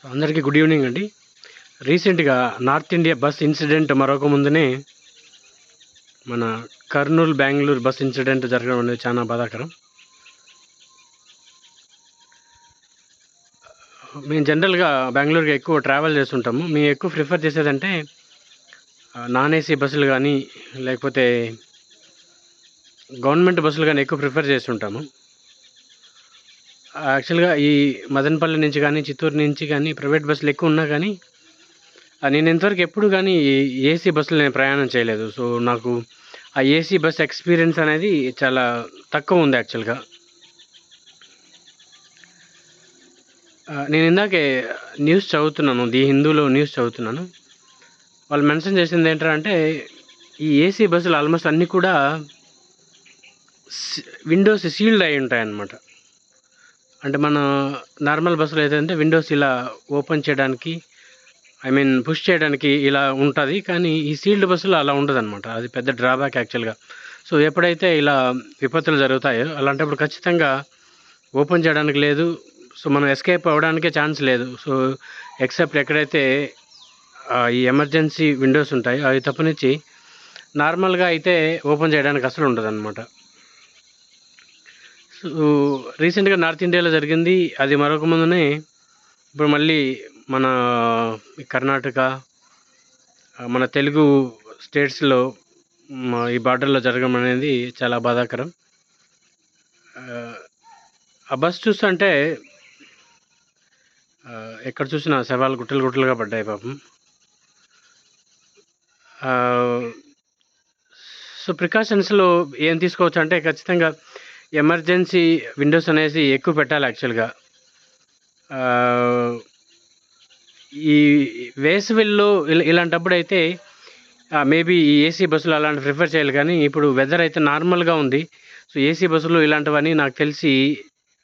So అందరికీ good evening అండి. రీసెంట్‌గా నార్త్ ఇండియా బస్ ఇన్సిడెంట్ మరొక ముందునే మన కర్నూలు, బెంగుళూరు బస్ ఇన్సిడెంట్ జరగడం అనేది చాలా బాధాకరం. మేము జనరల్‌గా బెంగుళూరుకి ఎక్కువ ట్రావెల్ చేస్తుంటాము. మేము ఎక్కువ ప్రిఫర్ చేసేదంటే నాన్ ఏసీ బస్సులు కానీ, లేకపోతే గవర్నమెంట్ బస్సులు కానీ ఎక్కువ ప్రిఫర్ చేస్తుంటాము. యాక్చువల్‌గా ఈ మదనపల్లి నుంచి కానీ, చిత్తూరు నుంచి కానీ ప్రైవేట్ బస్సులు ఎక్కువ ఉన్నా కానీ నేను ఇంతవరకు ఎప్పుడు కానీ ఏసీ బస్సులో నేను ప్రయాణం చేయలేదు. సో నాకు ఆ ఏసీ బస్ ఎక్స్పీరియన్స్ అనేది చాలా తక్కువ ఉంది యాక్చువల్‌గా. నేను ఇందాకే న్యూస్ చదువుతున్నాను. ది హిందూలో న్యూస్ చదువుతున్నాను. వాళ్ళు మెన్షన్ చేసింది ఏంటంటే ఈ ఏసీ బస్సులు ఆల్మోస్ట్ అన్నీ కూడా విండోస్ సీల్డ్ అయి ఉంటాయన్నమాట. అంటే మన నార్మల్ బస్సులో ఏదంటే విండోస్ ఇలా ఓపెన్ చేయడానికి, పుష్ చేయడానికి ఇలా ఉంటుంది. కానీ ఈ సీల్డ్ బస్సులో అలా ఉండదన్నమాట. అది పెద్ద డ్రాబ్యాక్ యాక్చువల్‌గా. సో ఎప్పుడైతే ఇలా విపత్తులు జరుగుతాయో అలాంటప్పుడు ఖచ్చితంగా ఓపెన్ చేయడానికి లేదు. సో మనం ఎస్కేప్ అవ్వడానికే ఛాన్స్ లేదు. సో ఎక్సెప్ట్ ఎక్కడైతే ఈ ఎమర్జెన్సీ విండోస్ ఉంటాయో అవి తప్పనిచ్చి నార్మల్‌గా అయితే ఓపెన్ చేయడానికి అసలు ఉండదన్నమాట. సో రీసెంట్‌గా నార్త్ ఇండియాలో జరిగింది. అది మరొక ముందునే ఇప్పుడు మళ్ళీ మన కర్ణాటక, మన తెలుగు స్టేట్స్‌లో ఈ బార్డర్‌లో జరగడం అనేది చాలా బాధాకరం. ఆ బస్ చూస్తుంటే ఎక్కడ చూసినా శవాలు గుట్టలు గుట్టలుగా పడ్డాయి పాపం. సో ప్రికాషన్స్‌లో ఏం తీసుకోవచ్చు అంటే ఖచ్చితంగా ఎమర్జెన్సీ విండోస్ అనేసి ఎక్కువ పెట్టాలి యాక్చువల్‌గా. ఈ వేసవిలో ఇలాంటప్పుడైతే మేబీ ఈ ఏసీ బస్సులు అలాంటి ప్రిఫర్ చేయాలి. కానీ ఇప్పుడు వెదర్ అయితే నార్మల్‌గా ఉంది. సో ఏసీ బస్సులు ఇలాంటివన్నీ నాకు తెలిసి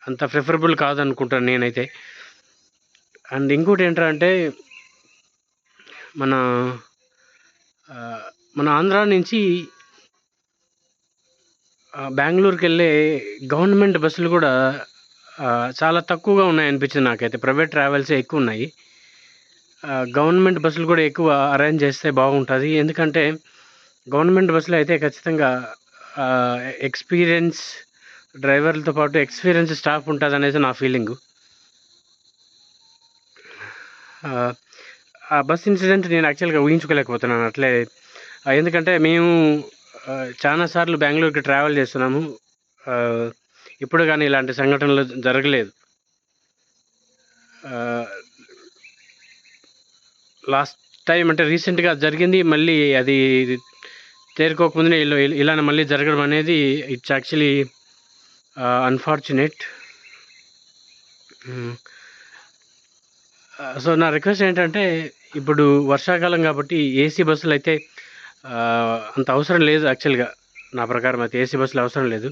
అంత ప్రిఫరబుల్ కాదనుకుంటాను నేనైతే. అండ్ ఇంకోటి ఏంటంటే మన మన ఆంధ్రా నుంచి బెంగుళూరుకి వెళ్ళే గవర్నమెంట్ బస్సులు కూడా చాలా తక్కువగా ఉన్నాయనిపించింది నాకైతే. ప్రైవేట్ ట్రావెల్సే ఎక్కువ ఉన్నాయి. గవర్నమెంట్ బస్సులు కూడా ఎక్కువ అరేంజ్ చేస్తే బాగుంటుంది. ఎందుకంటే గవర్నమెంట్ బస్సులో అయితే ఖచ్చితంగా ఎక్స్పీరియన్స్ డ్రైవర్లతో పాటు ఎక్స్పీరియన్స్ స్టాఫ్ ఉంటుంది అనేది నా ఫీలింగు. ఆ బస్ ఇన్సిడెంట్ నేను యాక్చువల్‌గా ఊహించుకోలేకపోతున్నాను అట్లే. ఎందుకంటే మేము చాలా సార్లు బెంగుళూరుకి ట్రావెల్ చేస్తున్నాము. ఇప్పుడు కానీ ఇలాంటి సంఘటనలు జరగలేదు. లాస్ట్ టైం అంటే రీసెంట్‌గా జరిగింది. మళ్ళీ అది తేరుకోకముందే ఇలానే మళ్ళీ జరగడం అనేది ఇట్స్ యాక్చువల్లీ అన్‌ఫార్చునేట్. సో నా రిక్వెస్ట్ ఏంటంటే ఇప్పుడు వర్షాకాలం కాబట్టి ఏసీ బస్సులు అయితే అంత అవసరం లేదు యాక్చువల్‌గా. నా ప్రకారం అయితే ఏసీ బస్సులు అవసరం లేదు.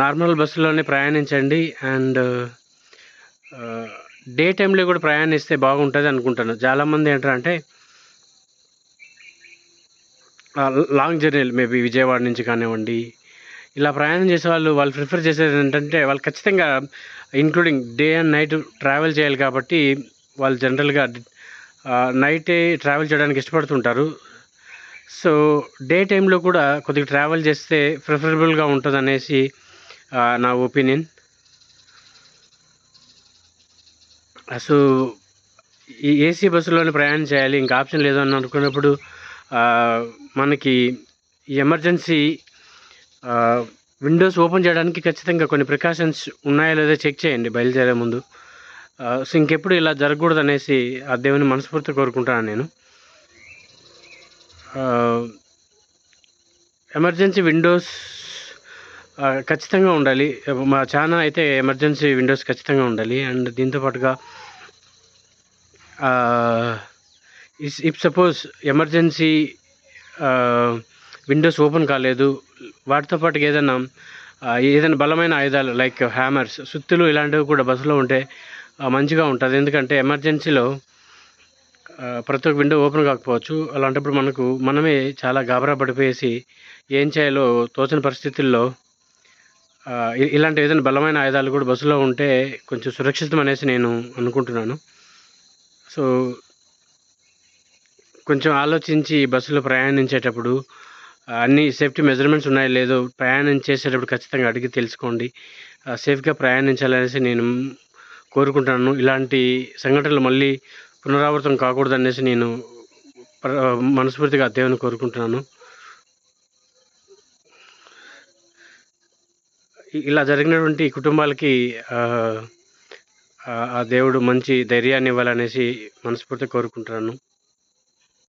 నార్మల్ బస్సులోనే ప్రయాణించండి. అండ్ డే టైంలో కూడా ప్రయాణిస్తే బాగుంటుంది అనుకుంటాను. చాలామంది ఏంటంటే లాంగ్ జర్నీలు మేబీ విజయవాడ నుంచి కానివ్వండి, ఇలా ప్రయాణం చేసే వాళ్ళు ప్రిఫర్ చేసేది ఏంటంటే వాళ్ళు ఖచ్చితంగా including day and night travel చేయాలి కాబట్టి వాళ్ళు జనరల్‌గా నైటే ట్రావెల్ చేయడానికి ఇష్టపడుతుంటారు. సో డే టైంలో కూడా కొద్దిగా ట్రావెల్ చేస్తే ప్రిఫరబుల్‌గా ఉంటుందనేసి నా ఒపీనియన్. సో ఈ ఏసీ బస్సులోనే ప్రయాణం చేయాలి, ఇంకా ఆప్షన్ లేదు అని అనుకున్నప్పుడు మనకి ఎమర్జెన్సీ విండోస్ ఓపెన్ చేయడానికి ఖచ్చితంగా కొన్ని ప్రికాషన్స్ ఉన్నాయో లేదో చెక్ చేయండి బయలుదేరే ముందు. సో ఇంకెప్పుడు ఇలా జరగకూడదు అనేసి ఆ దేవుని మనస్ఫూర్తిగా కోరుకుంటాను నేను. ఎమర్జెన్సీ విండోస్ ఖచ్చితంగా ఉండాలి. మా చాలా అయితే ఎమర్జెన్సీ విండోస్ ఖచ్చితంగా ఉండాలి. అండ్ దీంతో పాటుగా if suppose emergency Windows open కాలేదు, వాటితో పాటుగా ఏదైనా బలమైన ఆయుధాలు లైక్ హ్యామర్స్, సుత్తులు ఇలాంటివి కూడా బస్సులో ఉంటే మంచిగా ఉంటుంది. ఎందుకంటే ఎమర్జెన్సీలో ప్రతి ఒక్క విండో ఓపెన్ కాకపోవచ్చు. అలాంటప్పుడు మనమే చాలా గాబరా పడిపోయేసి ఏం చేయాలో తోచని పరిస్థితుల్లో ఇలాంటి ఏదైనా బలమైన ఆయుధాలు కూడా బస్సులో ఉంటే కొంచెం సురక్షితం అనేసి నేను అనుకుంటున్నాను. సో కొంచెం ఆలోచించి బస్సులో ప్రయాణించేటప్పుడు అన్ని సేఫ్టీ మెజర్మెంట్స్ ఉన్నాయో లేదో ప్రయాణం చేసేటప్పుడు ఖచ్చితంగా అడిగి తెలుసుకోండి. సేఫ్గా ప్రయాణించాలనేసి నేను కోరుకుంటున్నాను. ఇలాంటి సంఘటనలు మళ్ళీ పునరావృతం కాకూడదనేసి నేను మనస్ఫూర్తిగా దేవుని కోరుకుంటున్నాను. ఇలా జరిగినటువంటి కుటుంబాలకి ఆ దేవుడు మంచి ధైర్యాన్ని ఇవ్వాలనేసి మనస్ఫూర్తిగా కోరుకుంటున్నాను.